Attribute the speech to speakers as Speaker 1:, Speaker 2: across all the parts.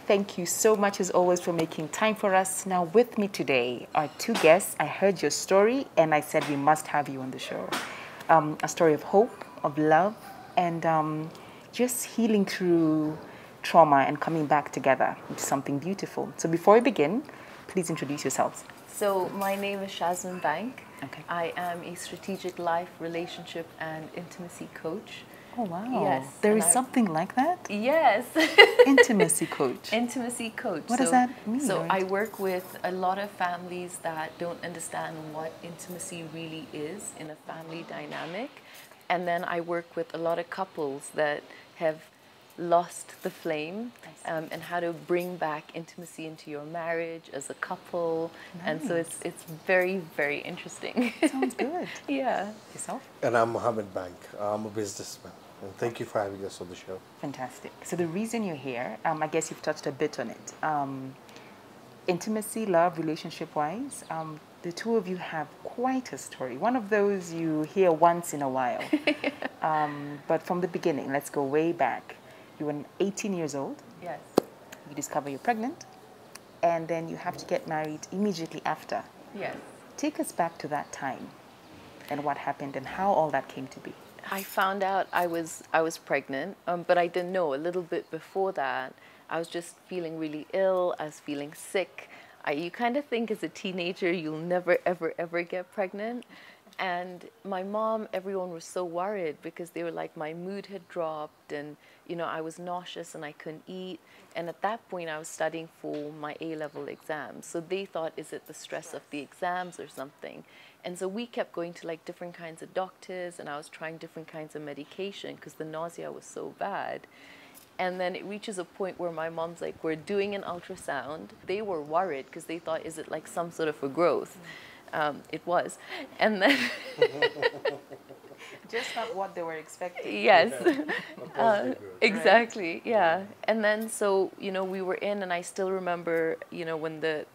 Speaker 1: Thank you so much, as always, for making time for us. Now, with me today are two guests. I heard your story, and I said we must have you on the show. A story of hope, of love, and just healing through trauma and coming back together, which is something beautiful. So before we begin, please introduce yourselves.
Speaker 2: So my name is Shazmeen Bank.
Speaker 1: Okay.
Speaker 2: I am a strategic life, relationship, and intimacy coach.
Speaker 1: Oh, wow.
Speaker 2: Yes.
Speaker 1: There is something like that?
Speaker 2: Yes.
Speaker 1: Intimacy coach.
Speaker 2: Intimacy coach.
Speaker 1: What does that mean?
Speaker 2: So
Speaker 1: right?
Speaker 2: I work with a lot of families that don't understand what intimacy really is in a family dynamic. And then I work with a lot of couples that have lost the flame and how to bring back intimacy into your marriage as a couple.
Speaker 1: Nice.
Speaker 2: And so it's very, very interesting.
Speaker 1: Sounds good.
Speaker 2: Yeah.
Speaker 1: Yourself?
Speaker 3: And I'm Mohammed Bank. I'm a businessman. And thank you for having us on the show.
Speaker 1: Fantastic. So the reason you're here, I guess you've touched a bit on it. Intimacy, love, relationship-wise, the two of you have quite a story. One of those you hear once in a while. But from the beginning, let's go way back. You were 18 years old.
Speaker 2: Yes.
Speaker 1: You discover you're pregnant. And then you have to get married immediately after.
Speaker 2: Yes.
Speaker 1: Take us back to that time and what happened and how all that came to be.
Speaker 2: I found out I was pregnant, but I didn't know. A little bit before that, I was just feeling really ill. I was feeling sick. You kind of think as a teenager you'll never, ever, ever get pregnant. And my mom, everyone was so worried because they were like, my mood had dropped and, you know, I was nauseous and I couldn't eat. And at that point, I was studying for my A-level exams. So they thought, is it the stress of the exams or something? And so we kept going to like different kinds of doctors and I was trying different kinds of medication because the nausea was so bad. And then it reaches a point where my mom's like, we're doing an ultrasound. They were worried because they thought, is it like some sort of a growth? It was. And then...
Speaker 1: Just not what they were expecting.
Speaker 2: Yes. Exactly, yeah. And then so, you know, we were in and I still remember, you know, when the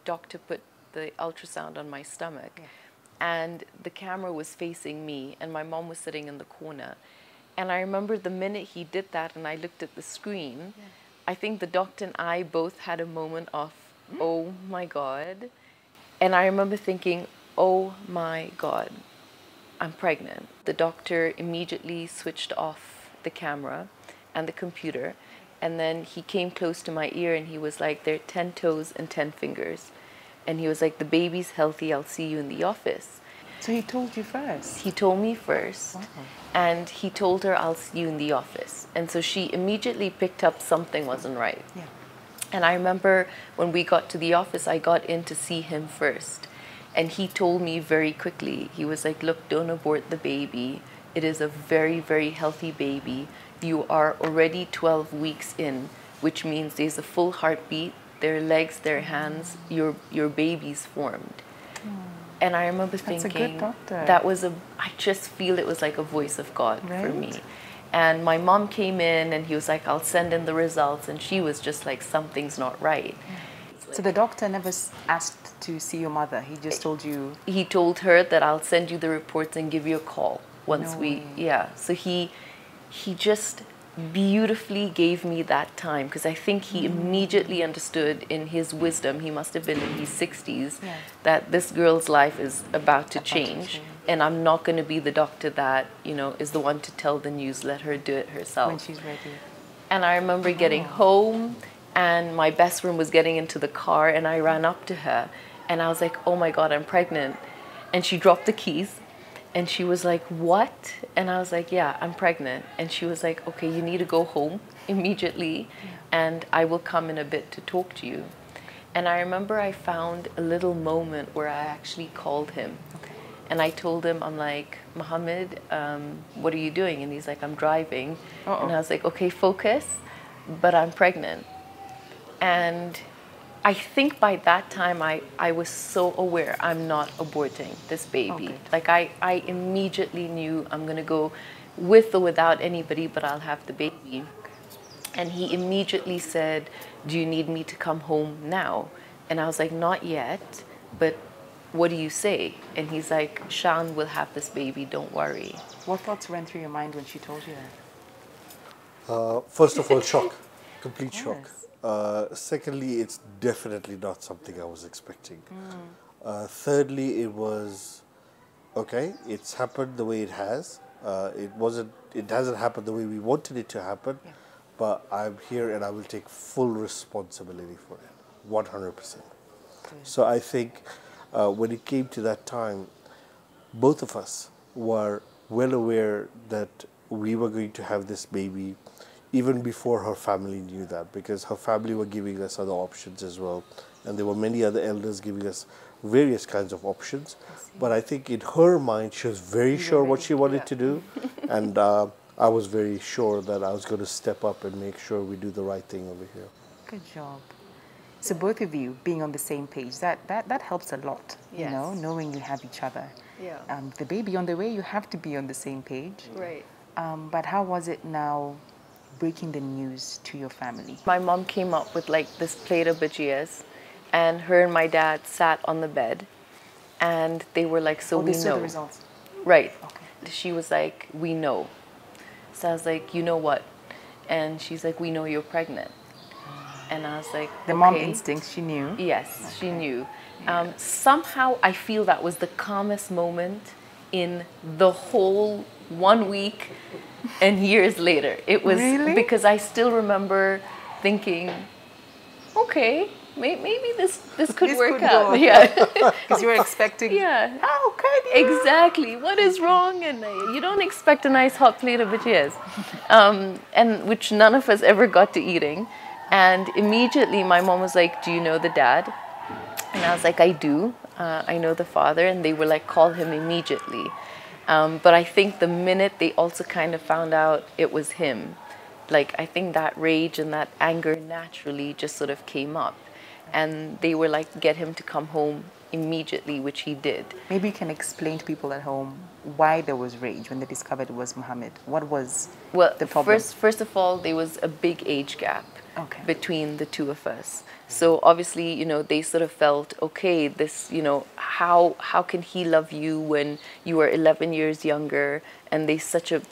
Speaker 2: doctor put the ultrasound on my stomach. Yeah. And the camera was facing me and my mom was sitting in the corner. And I remember the minute he did that and I looked at the screen, yeah. I think the doctor and I both had a moment of, oh my God. And I remember thinking, oh my God, I'm pregnant. The doctor immediately switched off the camera and the computer. And then he came close to my ear and he was like, there are 10 toes and 10 fingers. And he was like, the baby's healthy, I'll see you in the office.
Speaker 1: So he told you first?
Speaker 2: He told me first.
Speaker 1: Wow.
Speaker 2: And he told her, I'll see you in the office. And so she immediately picked up something wasn't right.
Speaker 1: Yeah.
Speaker 2: And I remember when we got to the office, I got in to see him first. And he told me very quickly, he was like, look, don't abort the baby. It is a very, very healthy baby. You are already 12 weeks in, which means there's a full heartbeat. Their legs, their hands, your baby's formed. And I remember thinking,
Speaker 1: that's a good doctor.
Speaker 2: That was I just feel it was like a voice of God
Speaker 1: right.
Speaker 2: for me. And my mom came in and he was like, I'll send in the results. And she was just like, something's not right.
Speaker 1: So the doctor never asked to see your mother? He just told you?
Speaker 2: He told her that I'll send you the reports and give you a call once
Speaker 1: way.
Speaker 2: So he just beautifully gave me that time because I think he immediately understood in his wisdom, he must have been in his 60s,
Speaker 1: yeah.
Speaker 2: that this girl's life is about to change. And I'm not going to be the doctor that, you know, is the one to tell the news. Let her do it herself.
Speaker 1: When she's ready.
Speaker 2: And I remember getting home and my best friend was getting into the car and I ran up to her and I was like, oh my God, I'm pregnant. And she dropped the keys and she was like, what? And I was like, yeah, I'm pregnant. And she was like, okay, you need to go home immediately and I will come in a bit to talk to you. And I remember I found a little moment where I actually called him. Okay. And I told him, I'm like, Mohammed, what are you doing? And he's like, I'm driving. And I was like, okay, focus, but I'm pregnant. And I think by that time I was so aware I'm not aborting this baby. Like I immediately knew I'm going to go with or without anybody, but I'll have the baby. And he immediately said, do you need me to come home now? And I was like, not yet, but what do you say? And he's like, Shan will have this baby, don't worry.
Speaker 1: What thoughts ran through your mind when she told you that?
Speaker 3: First of all, shock. Complete shock.
Speaker 1: Yes.
Speaker 3: Secondly, it's definitely not something I was expecting. Thirdly, it was okay. It's happened the way it has. It wasn't. It hasn't happened the way we wanted it to happen.
Speaker 1: Yeah.
Speaker 3: But I'm here, and I will take full responsibility for it, 100%.
Speaker 1: Good.
Speaker 3: So I think when it came to that time, both of us were well aware that we were going to have this baby even before her family knew that, because her family were giving us other options as well, and there were many other elders giving us various kinds of options. But I think in her mind she was very sure what she wanted to do, and I was very sure that I was going to step up and make sure we do the right thing over here.
Speaker 1: Good job. So both of you being on the same page, that helps a lot, you know,
Speaker 2: Yes.
Speaker 1: knowing you have each other.
Speaker 2: Yeah.
Speaker 1: The baby on the way, you have to be on the same page.
Speaker 2: Right.
Speaker 1: But how was it now breaking the news to your family?
Speaker 2: My mom came up with like this plate of bhajias, and her and my dad sat on the bed, and they were like, so we
Speaker 1: They saw
Speaker 2: know.
Speaker 1: the results.
Speaker 2: Right.
Speaker 1: Okay.
Speaker 2: She was like, we know. So I was like, you know what? And she's like, we know you're pregnant. And I was like,
Speaker 1: The mom
Speaker 2: okay.
Speaker 1: instinct, she knew.
Speaker 2: Yes, she knew. Somehow I feel that was the calmest moment in the whole 1 week and years later. It was
Speaker 1: Really?
Speaker 2: because I still remember thinking, okay, maybe this could
Speaker 1: This
Speaker 2: work
Speaker 1: could
Speaker 2: out.
Speaker 1: go.
Speaker 2: Yeah.
Speaker 1: Because you were expecting,
Speaker 2: Yeah.
Speaker 1: how could you?
Speaker 2: Exactly. What is wrong? And you don't expect a nice hot plate of bhajias, and which none of us ever got to eating. And immediately my mom was like, do you know the dad? And I was like, I do. I know the father. And they were like, call him immediately. But I think the minute they also kind of found out it was him, like I think that rage and that anger naturally just sort of came up. And they were like, get him to come home immediately, which he did.
Speaker 1: Maybe you can explain to people at home why there was rage when they discovered it was Mohammed. What was
Speaker 2: Well,
Speaker 1: the problem?
Speaker 2: first of all, there was a big age gap
Speaker 1: Okay.
Speaker 2: between the two of us. So obviously, you know, they sort of felt, okay, this, you know, how can he love you when you are 11 years younger? And they such a,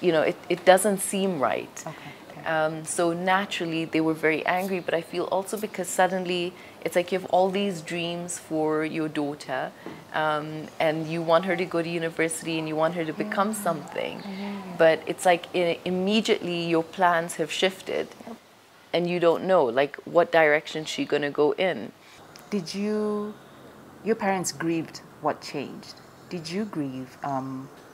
Speaker 2: you know, it doesn't seem right.
Speaker 1: Okay.
Speaker 2: So naturally, they were very angry. But I feel also because suddenly it's like you have all these dreams for your daughter, and you want her to go to university and you want her to become something. But it's like immediately your plans have shifted, and you don't know like what direction she's gonna go in.
Speaker 1: Did your parents grieved what changed? Did you grieve?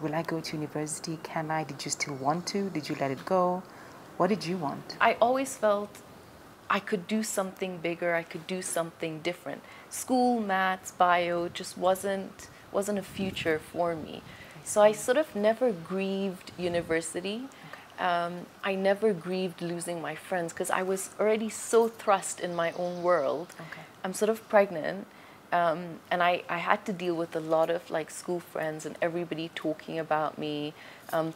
Speaker 1: Will I go to university? Can I? Did you still want to? Did you let it go? What did you want?
Speaker 2: I always felt I could do something bigger. I could do something different. School, maths, bio just wasn't a future for me. So I sort of never grieved university. I never grieved losing my friends because I was already so thrust in my own world.
Speaker 1: Okay.
Speaker 2: I'm sort of pregnant, and I had to deal with a lot of like school friends and everybody talking about me,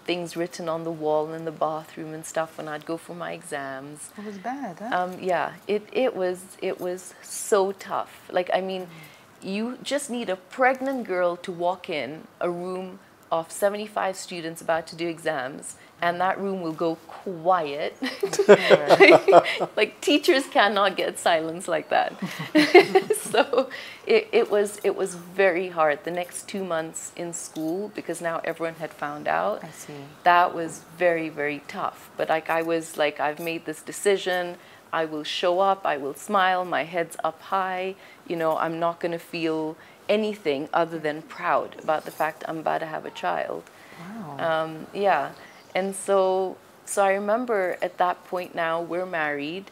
Speaker 2: things written on the wall in the bathroom and stuff when I'd go for my exams.
Speaker 1: It was bad, huh?
Speaker 2: Yeah, it was so tough. Like, I mean, you just need a pregnant girl to walk in a room of 75 students about to do exams, and that room will go quiet. Like teachers cannot get silence like that. So it was very hard. The next 2 months in school, because now everyone had found out.
Speaker 1: I see.
Speaker 2: That was very, very tough. But like I was like, I've made this decision. I will show up. I will smile. My head's up high. You know, I'm not going to feel anything other than proud about the fact I'm about to have a child.
Speaker 1: Wow.
Speaker 2: Yeah. And so I remember at that point now we're married,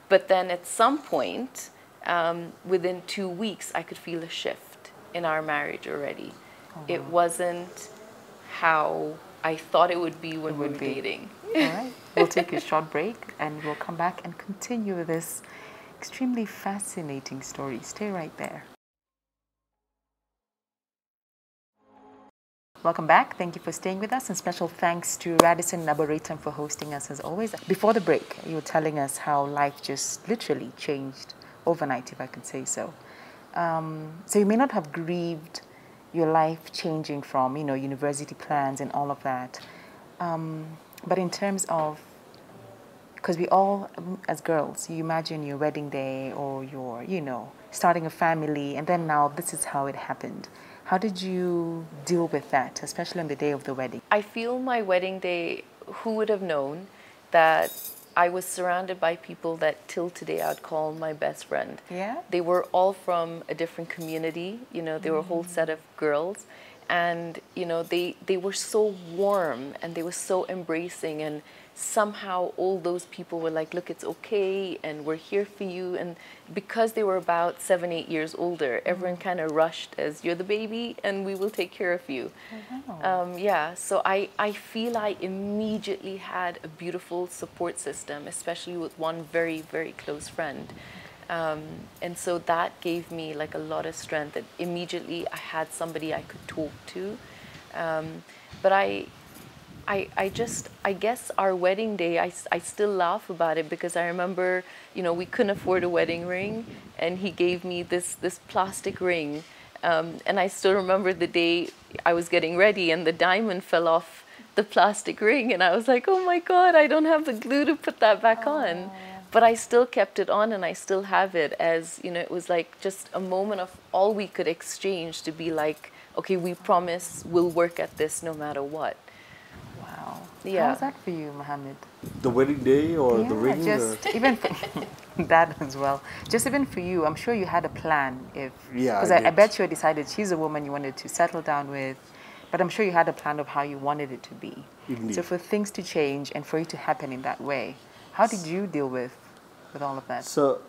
Speaker 2: but then at some point, within 2 weeks, I could feel a shift in our marriage already. It wasn't how I thought it would be when we were dating.
Speaker 1: All right. We'll take a short break and we'll come back and continue with this extremely fascinating story. Stay right there. Welcome back. Thank you for staying with us, and special thanks to Radisson Laboratum for hosting us as always. Before the break, you were telling us how life just literally changed overnight, if I could say so. So you may not have grieved your life changing from, you know, university plans and all of that. But in terms of because we all, as girls, you imagine your wedding day or your, starting a family, and then now this is how it happened. How did you deal with that, especially on the day of the wedding?
Speaker 2: I feel my wedding day, who would have known that I was surrounded by people that till today I'd call my best friend.
Speaker 1: Yeah?
Speaker 2: They were all from a different community, they were a whole set of girls. And, they were so warm and they were so embracing, and somehow all those people were like, look, it's okay and we're here for you. And because they were about 7, 8 years older, everyone kind of rushed as, you're the baby and we will take care of you. Yeah, so I feel I immediately had a beautiful support system, especially with one very, very close friend. And so that gave me like a lot of strength, that immediately I had somebody I could talk to. But I guess our wedding day, I still laugh about it, because I remember, we couldn't afford a wedding ring, and he gave me this plastic ring. And I still remember the day I was getting ready and the diamond fell off the plastic ring, and I was like, oh my God, I don't have the glue to put that back on. But I still kept it on, and I still have it, as, it was like just a moment of all we could exchange to be like, okay, we promise we'll work at this no matter what.
Speaker 1: Wow.
Speaker 2: Yeah.
Speaker 1: How was that for you, Mohammed?
Speaker 3: The wedding day or the ring?
Speaker 1: Just even for that as well. Just even for you, I'm sure you had a plan. Because I bet you decided she's a woman you wanted to settle down with, but I'm sure you had a plan of how you wanted it to be.
Speaker 3: Indeed.
Speaker 1: So for things to change and for it to happen in that way, how did you deal with all of that?
Speaker 3: So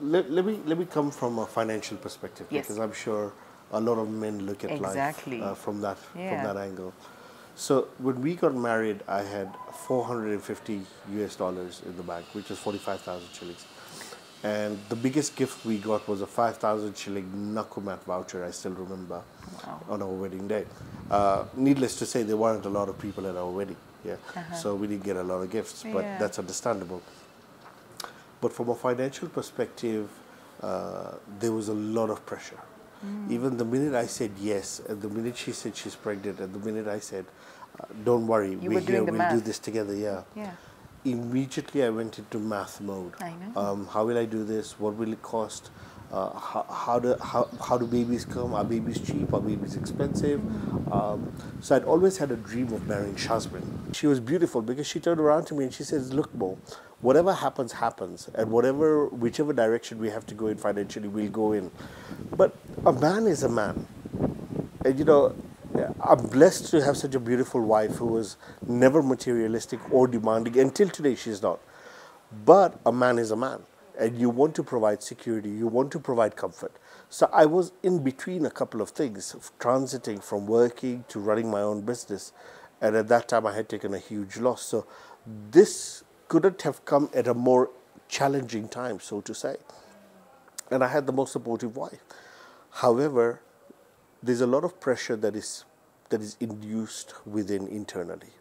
Speaker 3: let me come from a financial perspective,
Speaker 1: Yes.
Speaker 3: because I'm sure a lot of men look at life from that angle. So when we got married, I had $450 in the bank, which is 45,000 shillings. And the biggest gift we got was a 5,000 shilling Nakumat voucher, I still remember, on our wedding day. Needless to say, there weren't a lot of people at our wedding, so we didn't get a lot of gifts, but that's understandable. But from a financial perspective, there was a lot of pressure. Even the minute I said yes, and the minute she said she's pregnant, and the minute I said, don't worry, we're here, we'll do this together, immediately I went into math mode.
Speaker 1: I know.
Speaker 3: How will I do this? What will it cost? How do babies come? Are babies cheap? Are babies expensive? So I'd always had a dream of marrying Shazmeen. She was beautiful because she turned around to me and she says, look, Mo, whatever happens, happens. And whichever direction we have to go in financially, we'll go in. But a man is a man. And I'm blessed to have such a beautiful wife who was never materialistic or demanding. Until today, she's not. But a man is a man. And you want to provide security, you want to provide comfort. So I was in between a couple of things, transiting from working to running my own business. And at that time, I had taken a huge loss. So this couldn't have come at a more challenging time, so to say. And I had the most supportive wife. However, there's a lot of pressure that is induced within internally.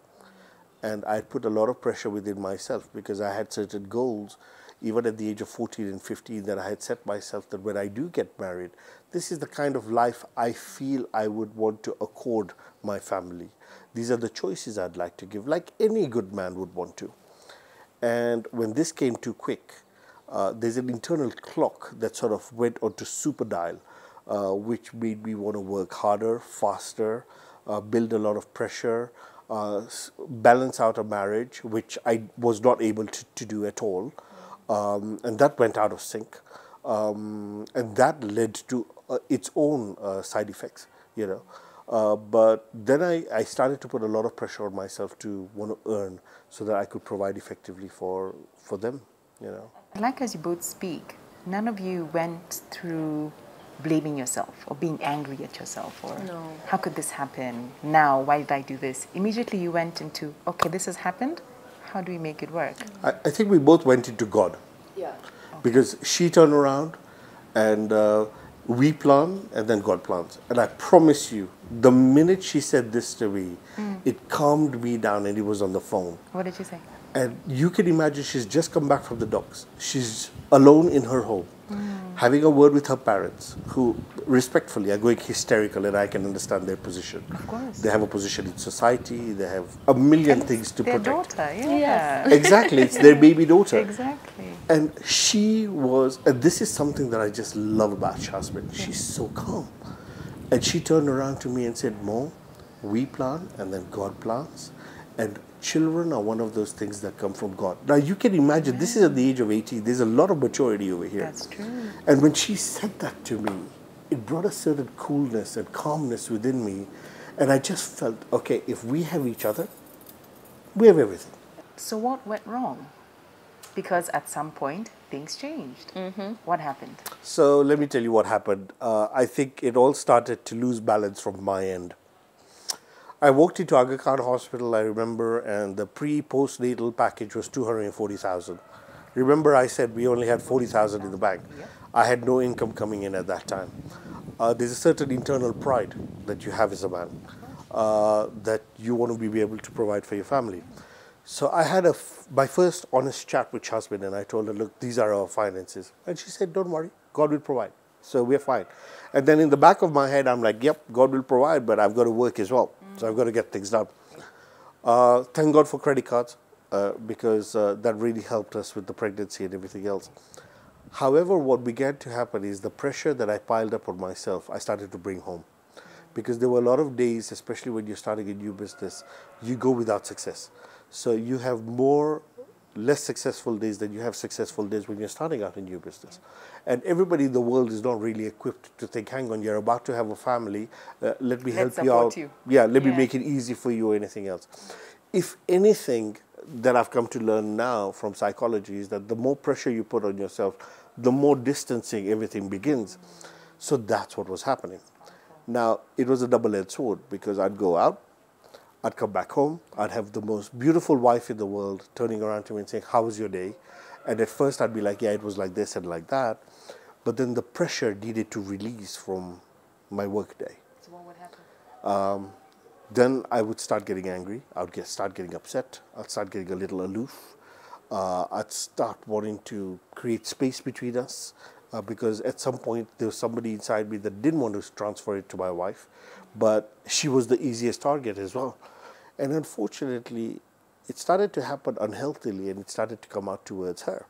Speaker 3: And I put a lot of pressure within myself because I had certain goals, even at the age of 14 and 15, that I had set myself that when I do get married, this is the kind of life I feel I would want to accord my family. These are the choices I'd like to give, like any good man would want to. And when this came too quick, there's an internal clock that sort of went onto super dial, which made me want to work harder, faster, build a lot of pressure, balance out a marriage, which I was not able to do at all. And that went out of sync. And that led to its own side effects, But then I started to put a lot of pressure on myself to want to earn so that I could provide effectively for them,
Speaker 1: Like as you both speak, none of you went through blaming yourself or being angry at yourself or how could this happen now, why did I do this? Immediately you went into, okay, this has happened, how do we make it work?
Speaker 3: I think we both went into God.
Speaker 2: Yeah.
Speaker 3: Because she turned around and we plan and then God plans. And I promise you, the minute she said this to me, it calmed me down and it was on the phone.
Speaker 1: What did you say?
Speaker 3: And you can imagine she's just come back from the docks. She's alone in her home, having a word with her parents, who respectfully are going hysterical, and I can understand their position.
Speaker 1: Of course.
Speaker 3: They have a position in society, they have a million things to
Speaker 1: their
Speaker 3: protect.
Speaker 1: daughter, yeah.
Speaker 2: Yes.
Speaker 3: Exactly, it's their baby daughter.
Speaker 1: Exactly.
Speaker 3: And she was, and this is something that I just love about Shazmeen. She's so calm. And she turned around to me and said, Mo, we plant and then God plants. And children are one of those things that come from God. Now you can imagine, this is at the age of 18, there's a lot of maturity over here.
Speaker 1: That's true.
Speaker 3: And when she said that to me, it brought a certain coolness and calmness within me. And I just felt, okay, if we have each other, we have everything.
Speaker 1: So what went wrong? Because at some point, things changed. What happened?
Speaker 3: So let me tell you what happened. I think it all started to lose balance from my end. I walked into Aga Khan Hospital, I remember, and the pre-postnatal package was 240,000. Remember, I said we only had 40,000 in the bank.
Speaker 1: Yep.
Speaker 3: I had no income coming in at that time. There's a certain internal pride that you have as a man, that you want to be able to provide for your family. So I had my first honest chat with Shazmeen, and I told her, look, these are our finances. And she said, don't worry, God will provide. So we're fine. And then in the back of my head, I'm like, yep, God will provide, but I've got to work as well. So I've got to get things done. Thank God for credit cards, because that really helped us with the pregnancy and everything else. However, what began to happen is the pressure that I piled up on myself, I started to bring home. Because there were a lot of days, especially when you're starting a new business, you go without success. So you have less successful days than you have successful days when you're starting out a new business. And everybody in the world is not really equipped to think, hang on, you're about to have a family, let me help you out. Yeah, let me make it easy for you or anything else. If anything that I've come to learn now from psychology is that the more pressure you put on yourself, the more distancing everything begins. So that's what was happening. Now, it was a double-edged sword, because I'd go out, I'd come back home, I'd have the most beautiful wife in the world turning around to me and saying, how was your day? And at first I'd be like, yeah, it was like this and like that. But then the pressure needed to release from my work day.
Speaker 1: So what would happen?
Speaker 3: Then I would start getting angry, start getting upset, I'd start getting a little aloof. I'd start wanting to create space between us, because at some point there was somebody inside me that didn't want to transfer it to my wife, but she was the easiest target as well. And unfortunately, it started to happen unhealthily, and it started to come out towards her.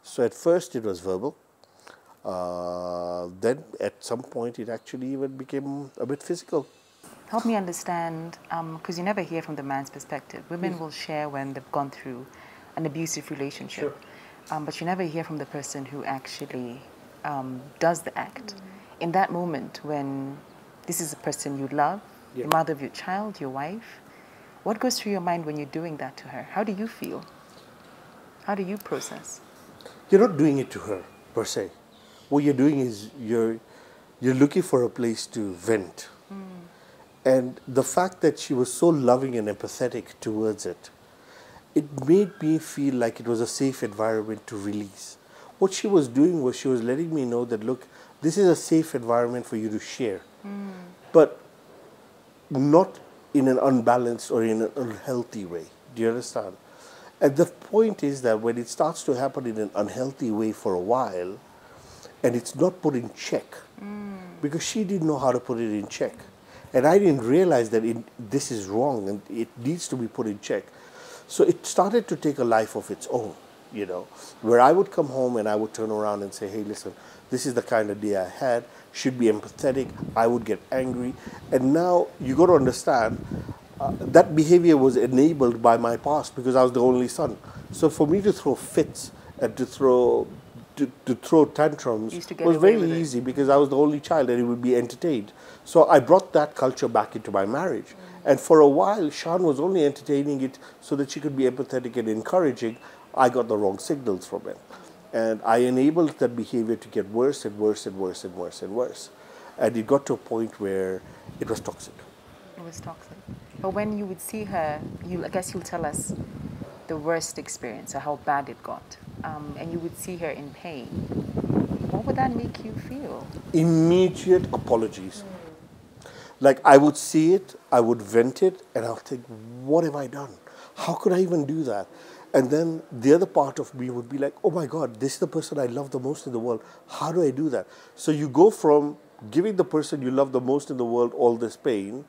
Speaker 3: So at first it was verbal. Then at some point it actually even became a bit physical.
Speaker 1: Help me understand, because you never hear from the man's perspective. Women will share when they've gone through an abusive relationship, but you never hear from the person who actually does the act. In that moment when this is a person you love, the mother of your child, your wife, what goes through your mind when you're doing that to her? How do you feel? How do you process?
Speaker 3: You're not doing it to her, per se. What you're doing is you're looking for a place to vent. And the fact that she was so loving and empathetic towards it, it made me feel like it was a safe environment to release. What she was doing was she was letting me know that, look, this is a safe environment for you to share, but not in an unbalanced or in an unhealthy way. Do you understand? And the point is that when it starts to happen in an unhealthy way for a while, and it's not put in check, because she didn't know how to put it in check. And I didn't realize that this is wrong and it needs to be put in check. So it started to take a life of its own, you know, where I would come home and I would turn around and say, hey, listen, this is the kind of day I had, should be empathetic, I would get angry. And now you got to understand, that behavior was enabled by my past because I was the only son. So for me to throw fits and to throw tantrums was very easy because I was the only child and it would be entertained. So I brought that culture back into my marriage. And for a while, Shan was only entertaining it so that she could be empathetic and encouraging. I got the wrong signals from it. And I enabled that behavior to get worse and worse and worse and worse and worse. And it got to a point where it was toxic.
Speaker 1: It was toxic. But when you would see her, I guess you'll tell us the worst experience or how bad it got. And you would see her in pain. What would that make you feel?
Speaker 3: Immediate apologies. Like I would see it, I would vent it, and I'll think, what have I done? How could I even do that? And then the other part of me would be like, oh my God, this is the person I love the most in the world. How do I do that? So you go from giving the person you love the most in the world all this pain,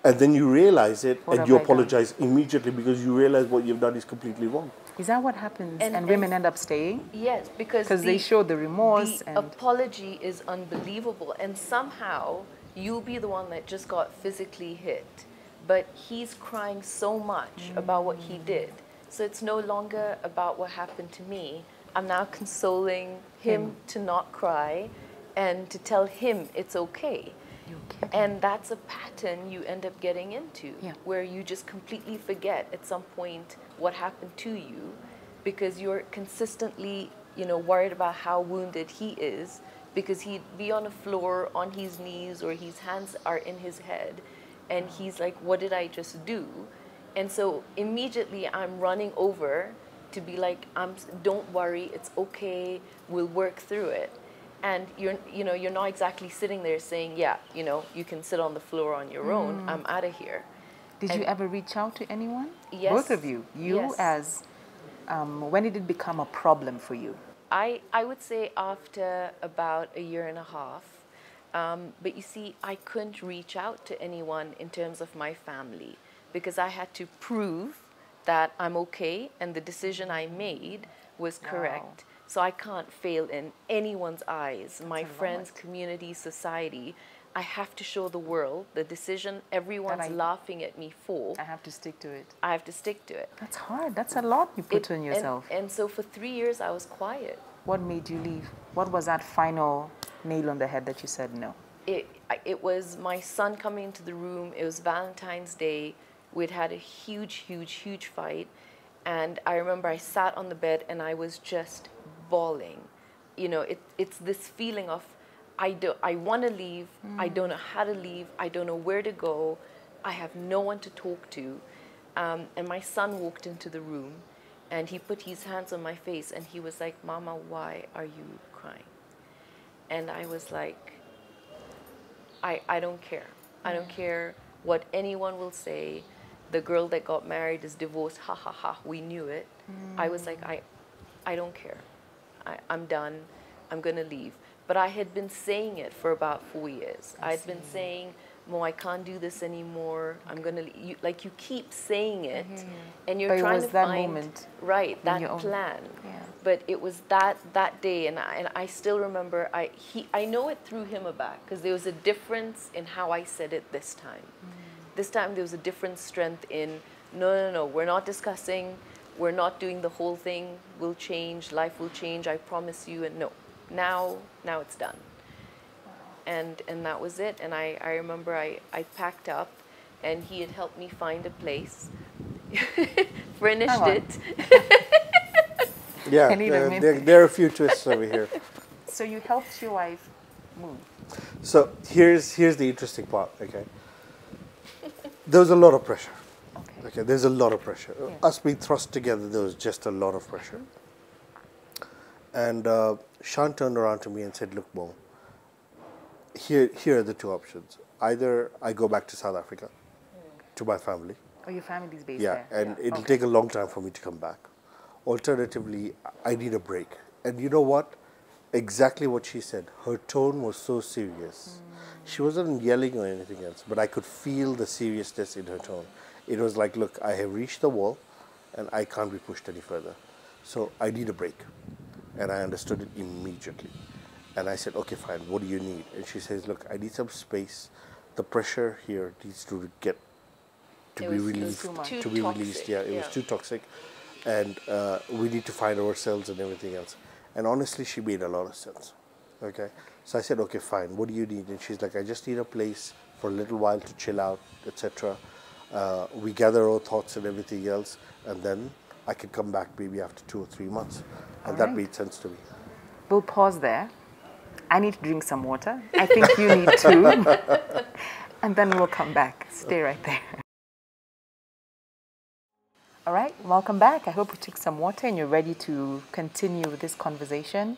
Speaker 3: and then you realize it
Speaker 1: What
Speaker 3: and
Speaker 1: have
Speaker 3: you
Speaker 1: I done?
Speaker 3: apologize immediately because you realize what you've done is completely wrong.
Speaker 1: Is that what happens?
Speaker 2: And-
Speaker 1: And women
Speaker 2: and-
Speaker 1: end up staying?
Speaker 2: Yes, because
Speaker 1: They show the remorse
Speaker 2: the
Speaker 1: and...
Speaker 2: apology is unbelievable, and somehow you'll be the one that just got physically hit, but he's crying so much about what he did. So it's no longer about what happened to me. I'm now consoling him to not cry and to tell him it's okay. And that's a pattern you end up getting into,
Speaker 1: Yeah.
Speaker 2: where you just completely forget at some point what happened to you because you're consistently, worried about how wounded he is, because he'd be on the floor on his knees or his hands are in his head and he's like, what did I just do? And so immediately I'm running over to be like, don't worry, it's okay, we'll work through it. And you're not exactly sitting there saying, yeah, you can sit on the floor on your own, I'm out of here.
Speaker 1: Did you ever reach out to anyone?
Speaker 2: Yes.
Speaker 1: Both of you. You
Speaker 2: Yes.
Speaker 1: as, when did it become a problem for you?
Speaker 2: I would say after about a year and a half. But you see, I couldn't reach out to anyone in terms of my family because I had to prove that I'm okay and the decision I made was correct. So I can't fail in anyone's eyes, my friends, community, society. I have to show the world the decision everyone's laughing at me for.
Speaker 1: I have to stick to it.
Speaker 2: I have to stick to it.
Speaker 1: That's hard. That's a lot you put on yourself.
Speaker 2: And so for 3 years, I was quiet.
Speaker 1: What made you leave? What was that final nail on the head that you said no?
Speaker 2: It was my son coming into the room. It was Valentine's Day. We'd had a huge fight. And I remember I sat on the bed and I was just bawling. It's this feeling of, I want to leave. I don't know how to leave. I don't know where to go. I have no one to talk to. And my son walked into the room and he put his hands on my face and he was like, Mama, why are you crying? And I was like, I don't care. I don't care what anyone will say. The girl that got married is divorced. Ha ha ha. We knew it. I was like, I don't care. I'm done. I'm going to leave. But I had been saying it for about 4 years. I'd been saying, Mo, I can't do this anymore. I'm going to leave. Like you keep saying it and you're trying to
Speaker 1: that
Speaker 2: find
Speaker 1: moment
Speaker 2: that plan.
Speaker 1: Yeah.
Speaker 2: But it was that day, and I still remember. I know it threw him aback because there was a difference in how I said it this time. This time there was a different strength in no. We're not discussing. We're not doing the whole thing. We'll change. Life will change. I promise you. And no, now it's done. And that was it. And I remember I packed up, and he had helped me find a place, furnished it.
Speaker 3: Yeah, there are a few twists over here.
Speaker 1: So you helped your wife move.
Speaker 3: So here's the interesting part, okay? There was a lot of pressure. Okay, there's a lot of pressure.
Speaker 1: Yeah.
Speaker 3: Us being thrust together, there was just a lot of pressure. And Sean turned around to me and said, look, Mo, here are the two options. Either I go back to South Africa, to my family.
Speaker 1: Oh, your family's based
Speaker 3: Yeah,
Speaker 1: there?
Speaker 3: and it'll take a long time for me to come back. Alternatively, I need a break. And you know what? Exactly what she said. Her tone was so serious. She wasn't yelling or anything else, but I could feel the seriousness in her tone. It was like, look, I have reached the wall and I can't be pushed any further. So I need a break. And I understood it immediately. And I said, okay, fine, what do you need? And she says, look, I need some space. The pressure here needs to get to be released. To be released, yeah, it was too toxic. And we need to find ourselves and everything else. And honestly, she made a lot of sense. Okay, so I said, okay, fine. What do you need? And she's like, I just need a place for a little while to chill out, etc. We gather our thoughts and everything else, and then I can come back maybe after 2 or 3 months. And that made sense to me.
Speaker 1: We'll pause there. I need to drink some water. I think you need to. And then we'll come back. Stay right there. All right, welcome back. I hope you took some water and you're ready to continue with this conversation.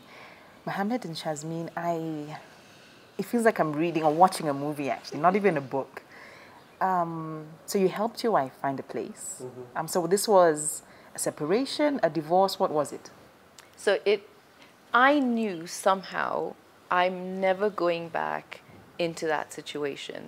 Speaker 1: Mohammed and Shazmeen, it feels like I'm reading or watching a movie actually, not even a book. So you helped your wife find a place. So this was a separation, a divorce? What was it?
Speaker 2: So I knew somehow I'm never going back into that situation.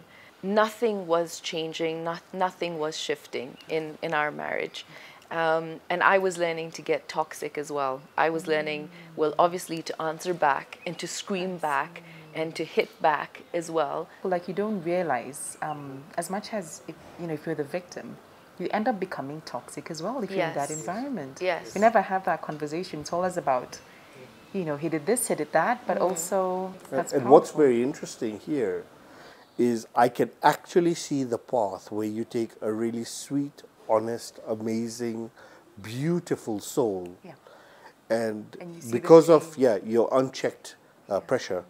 Speaker 2: Nothing was changing, nothing was shifting in our marriage. And I was learning to get toxic as well. I was learning, well, obviously to answer back and to scream back and to hit back as well.
Speaker 1: Like you don't realize, as much as if you're the victim, you end up becoming toxic as well if you're in that
Speaker 2: Yes.
Speaker 1: environment.
Speaker 2: Yes.
Speaker 1: We never have that conversation. It's always about, he did this, he did that, but also that's
Speaker 3: And what's
Speaker 1: powerful.
Speaker 3: very interesting here is I can actually see the path where you take a really sweet, honest, amazing, beautiful soul,
Speaker 1: Yeah.
Speaker 3: and
Speaker 1: And you see
Speaker 3: because
Speaker 1: them
Speaker 3: of your unchecked pressure,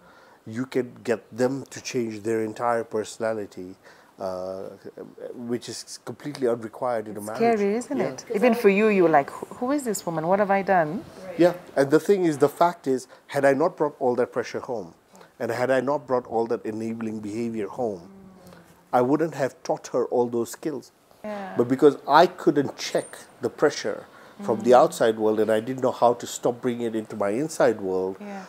Speaker 3: you can get them to change their entire personality, which is completely unrequired in a marriage.
Speaker 1: Scary, isn't it? Even for you, you're like, who is this woman? What have I done?
Speaker 3: Yeah, and the fact is, had I not brought all that pressure home, and had I not brought all that enabling behavior home, I wouldn't have taught her all those skills.
Speaker 1: Yeah.
Speaker 3: But because I couldn't check the pressure from the outside world, and I didn't know how to stop bringing it into my inside world,
Speaker 1: Yeah.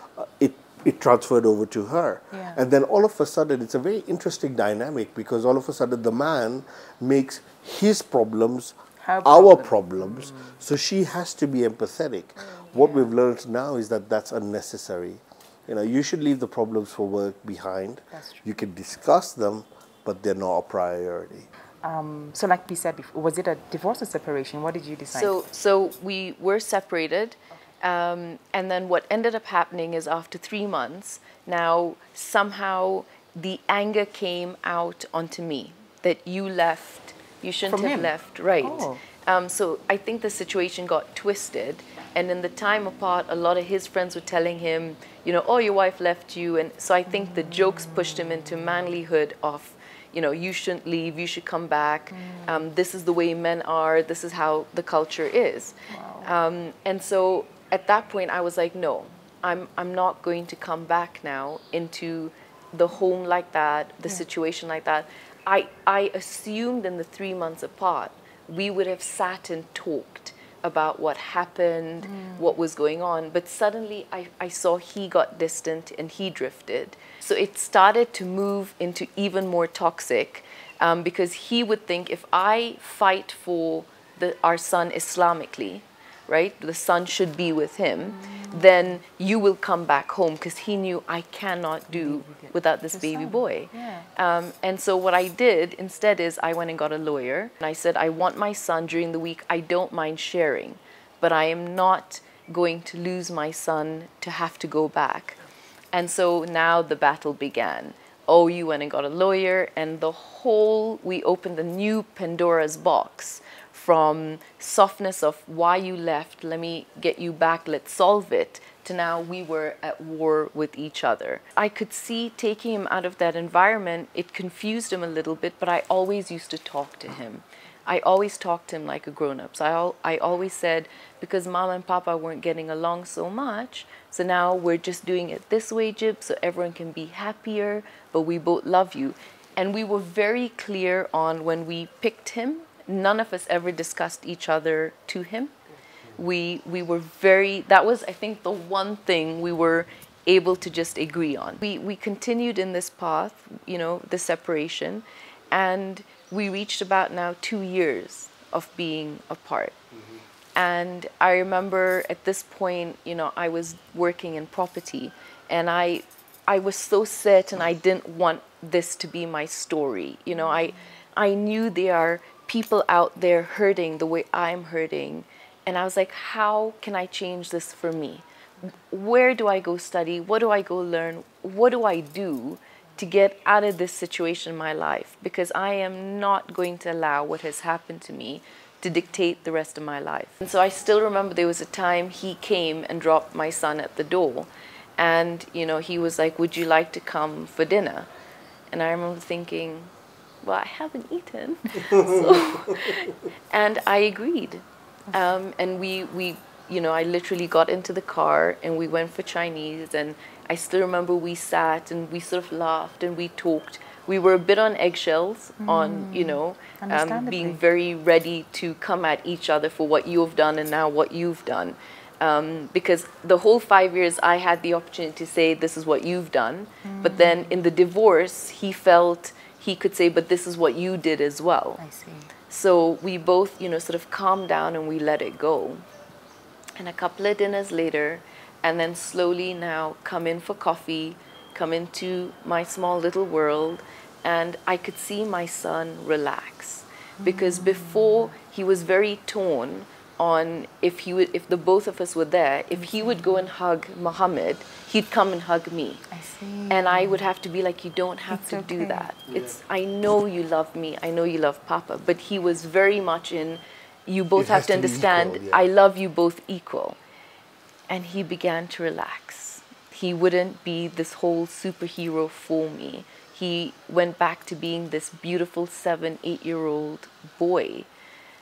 Speaker 3: it transferred over to her.
Speaker 1: Yeah.
Speaker 3: And then all of a sudden, it's a very interesting dynamic, because all of a sudden the man makes his problems
Speaker 1: Her
Speaker 3: our
Speaker 1: problem.
Speaker 3: problems, so she has to be empathetic. What we've learned now is that that's unnecessary. You should leave the problems for work behind.
Speaker 1: That's true.
Speaker 3: You can discuss them, but they're not a priority.
Speaker 1: So like we said before, was it a divorce or separation? What did you decide?
Speaker 2: So we were separated, and then what ended up happening is after 3 months, now somehow the anger came out onto me that you left, you shouldn't
Speaker 1: From
Speaker 2: have
Speaker 1: him?
Speaker 2: left, right?
Speaker 1: Oh.
Speaker 2: So I think the situation got twisted, and in the time apart, a lot of his friends were telling him, oh, your wife left you, and so I think the jokes pushed him into manlyhood of, you shouldn't leave, you should come back. This is the way men are. This is how the culture is.
Speaker 1: Wow.
Speaker 2: And so at that point, I was like, no, I'm not going to come back now into the home like that, the situation like that. I assumed in the 3 months apart, we would have sat and talked about what happened, what was going on. But suddenly I saw he got distant and he drifted. So it started to move into even more toxic, because he would think if I fight for our son Islamically, right, the son should be with him, then you will come back home, because he knew I cannot do without this baby boy.
Speaker 1: Yeah.
Speaker 2: And so what I did instead is I went and got a lawyer, and I said, I want my son during the week. I don't mind sharing, but I am not going to lose my son to have to go back. And so now the battle began. Oh, you went and got a lawyer, and we opened a new Pandora's box, from softness of why you left, let me get you back, let's solve it, to now we were at war with each other. I could see taking him out of that environment, it confused him a little bit, but I always used to talk to him. I always talked to him like a grown-up. So I always said, because Mama and Papa weren't getting along so much, so now we're just doing it this way, Jib, so everyone can be happier, but we both love you. And we were very clear on when we picked him, none of us ever discussed each other to him. We were that was, I think, the one thing we were able to just agree on. We continued in this path, the separation, and we reached about now 2 years of being apart. And I remember at this point, I was working in property, and I was so certain I didn't want this to be my story. I knew there are people out there hurting the way I'm hurting. And I was like, how can I change this for me? Where do I go study? What do I go learn? What do I do to get out of this situation in my life? Because I am not going to allow what has happened to me to dictate the rest of my life. And so I still remember there was a time he came and dropped my son at the door. And, he was like, would you like to come for dinner? And I remember thinking, well, I haven't eaten. And I agreed. And I literally got into the car and we went for Chinese. And I still remember we sat and we sort of laughed and we talked. we were a bit on eggshells on,
Speaker 1: Understandably.
Speaker 2: being very ready to come at each other for what you have done and now what you've done. Because the whole 5 years I had the opportunity to say, this is what you've done. But then in the divorce, he felt he could say, but this is what you did as well.
Speaker 1: I see.
Speaker 2: So we both, sort of calmed down and we let it go. And a couple of dinners later, and then slowly now come in for coffee, come into my small little world, and I could see my son relax. Because before, he was very torn on if the both of us were there, if he would go and hug Mohammed, he'd come and hug me.
Speaker 1: I see.
Speaker 2: And I would have to be like, you don't have
Speaker 1: It's
Speaker 2: to do
Speaker 1: okay.
Speaker 2: that. I know you love me, I know you love Papa, but he was very much in, you both
Speaker 3: It
Speaker 2: have
Speaker 3: has
Speaker 2: to
Speaker 3: to be
Speaker 2: understand,
Speaker 3: equal, yeah.
Speaker 2: I love you both equal. And he began to relax. He wouldn't be this whole superhero for me. He went back to being this beautiful 7, 8-year-old boy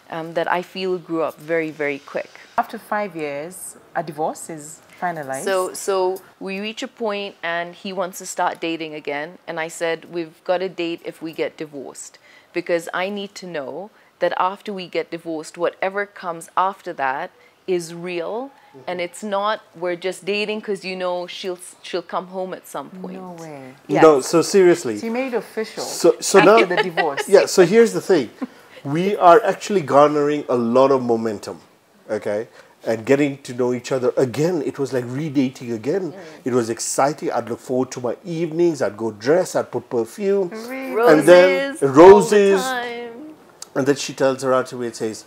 Speaker 2: that I feel grew up very, very quick.
Speaker 1: After 5 years, a divorce is finalized.
Speaker 2: So we reach a point and he wants to start dating again. And I said, we've got to date if we get divorced. Because I need to know that after we get divorced, whatever comes after that is real. And it's not, we're just dating because she'll come home at some point.
Speaker 1: No way.
Speaker 2: Yes.
Speaker 3: No, so seriously.
Speaker 1: So you made it official
Speaker 3: So
Speaker 1: after
Speaker 3: now,
Speaker 1: the divorce.
Speaker 3: yeah, so here's the thing. We are actually garnering a lot of momentum, okay? And getting to know each other again. It was like redating again. It was exciting. I'd look forward to my evenings. I'd go dress. I'd put perfume.
Speaker 2: Roses,
Speaker 3: And then
Speaker 2: all the
Speaker 3: roses.
Speaker 2: time.
Speaker 3: And then she turns around to me and says,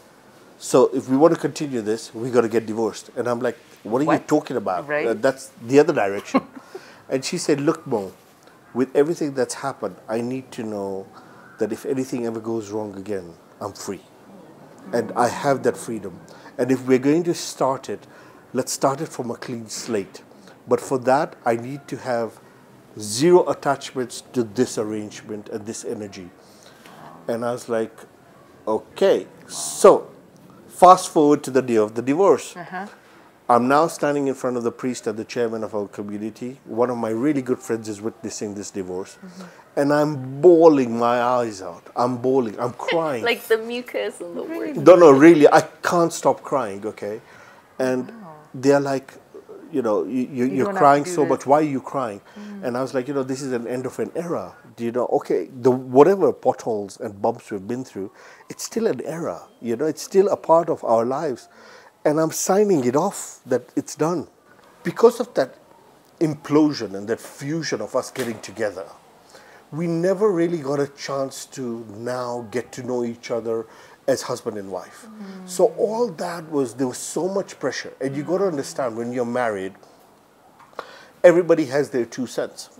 Speaker 3: so if we want to continue this, we got to get divorced. And I'm like, what are you
Speaker 1: What?
Speaker 3: talking about?
Speaker 1: Right.
Speaker 3: That's the other direction. And she said, look, Mo, with everything that's happened, I need to know that if anything ever goes wrong again, I'm free. And I have that freedom. And if we're going to start it, let's start it from a clean slate. But for that, I need to have zero attachments to this arrangement and this energy. And I was like, okay. So, fast forward to the day of the divorce. I'm now standing in front of the priest and the chairman of our community. One of my really good friends is witnessing this divorce. And I'm bawling my eyes out. I'm bawling. I'm crying.
Speaker 2: Like the mucus and the word.
Speaker 3: No, really, I can't stop crying, okay? And they're like, you're
Speaker 1: don't have to
Speaker 3: crying
Speaker 1: do
Speaker 3: so
Speaker 1: this.
Speaker 3: much. Why are you crying? And I was like, this is an end of an era. Okay, whatever potholes and bumps we've been through, it's still an era. It's still a part of our lives. And I'm signing it off that it's done. Because of that implosion and that fusion of us getting together, we never really got a chance to now get to know each other as husband and wife. So all that there was so much pressure. And you got to understand, when you're married, everybody has their 2 cents.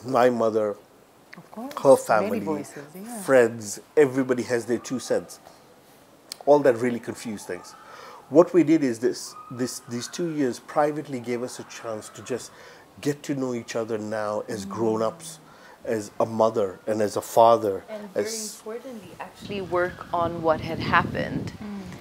Speaker 3: My mother,
Speaker 1: Of course.
Speaker 3: her family,
Speaker 1: Many voices, yeah.
Speaker 3: friends, everybody has their 2 cents. All that really confused things. What we did is these 2 years privately gave us a chance to just get to know each other now as grown-ups, as a mother and as a father.
Speaker 2: And very importantly, actually work on what had happened.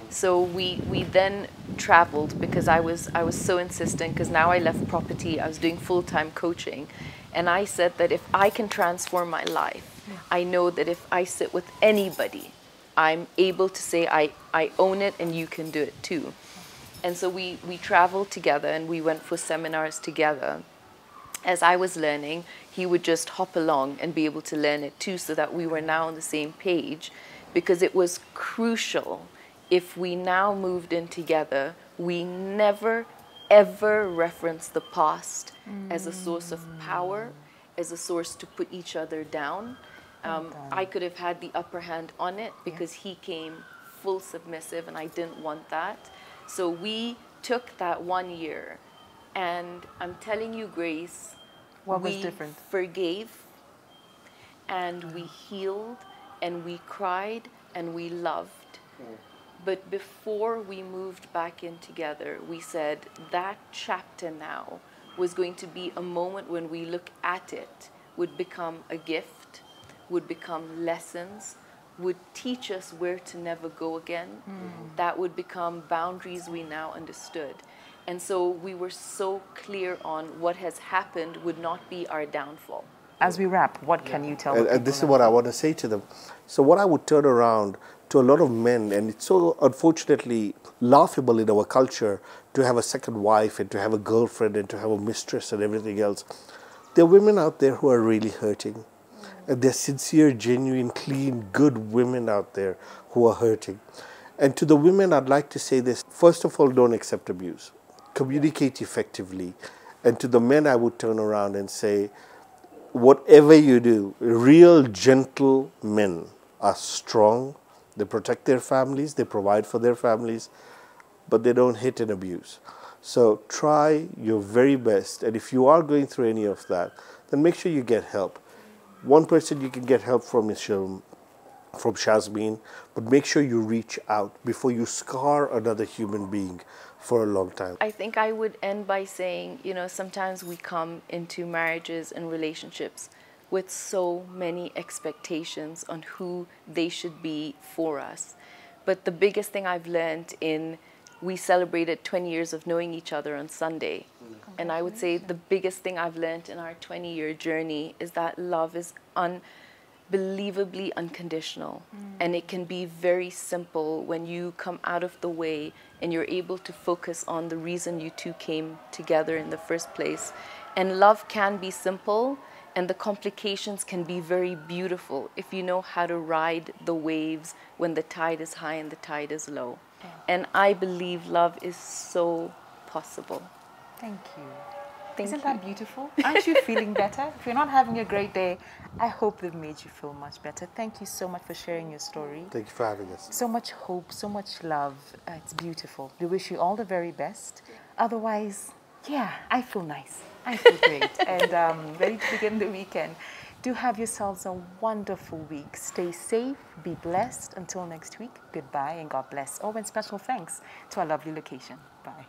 Speaker 2: So we then traveled because I was so insistent, because now I left property, I was doing full-time coaching. And I said that if I can transform my life, I know that if I sit with anybody, I'm able to say I own it and you can do it too. And so we traveled together and we went for seminars together. As I was learning, he would just hop along and be able to learn it too, so that we were now on the same page, because it was crucial. If we now moved in together, we never, ever reference the past as a source of power, as a source to put each other down. I could have had the upper hand on it because he came full submissive and I didn't want that. So we took that 1 year, and I'm telling you, Grace,
Speaker 1: What was
Speaker 2: we
Speaker 1: different?
Speaker 2: forgave and we healed and we cried and we loved. But before we moved back in together, we said that chapter now was going to be a moment when we look at it would become a gift, would become lessons, would teach us where to never go again. That would become boundaries we now understood. And so we were so clear on what has happened would not be our downfall.
Speaker 1: As we wrap, what can you tell the people?
Speaker 3: And this is what I want to say to them. So what I would turn around to a lot of men, and it's so unfortunately laughable in our culture to have a second wife and to have a girlfriend and to have a mistress and everything else. There are women out there who are really hurting. And they're sincere, genuine, clean, good women out there who are hurting. And to the women, I'd like to say this. First of all, don't accept abuse. Communicate effectively. And to the men, I would turn around and say, whatever you do, real gentle men are strong. They protect their families, they provide for their families, but they don't hit and abuse. So try your very best. And if you are going through any of that, then make sure you get help. One person you can get help from is from Shazmeen, but make sure you reach out before you scar another human being for a long time.
Speaker 2: I think I would end by saying, you know, sometimes we come into marriages and relationships with so many expectations on who they should be for us. But the biggest thing I've learned we celebrated 20 years of knowing each other on Sunday. And I would say the biggest thing I've learned in our 20-year journey is that love is unbelievably unconditional. And it can be very simple when you come out of the way and you're able to focus on the reason you two came together in the first place. And love can be simple, and the complications can be very beautiful if you know how to ride the waves when the tide is high and the tide is low. And I believe love is so possible.
Speaker 1: Thank you.
Speaker 2: Thank
Speaker 1: Isn't
Speaker 2: you.
Speaker 1: that beautiful? Aren't you feeling better? If you're not having a great day, I hope they've made you feel much better. Thank you so much for sharing your story.
Speaker 3: Thank you for having us.
Speaker 1: So much hope, so much love. It's beautiful. We wish you all the very best. Otherwise, yeah, I feel nice. I feel great. And ready to begin the weekend. Do have yourselves a wonderful week. Stay safe, be blessed. Until next week, goodbye and God bless. Oh, and special thanks to our lovely location. Bye.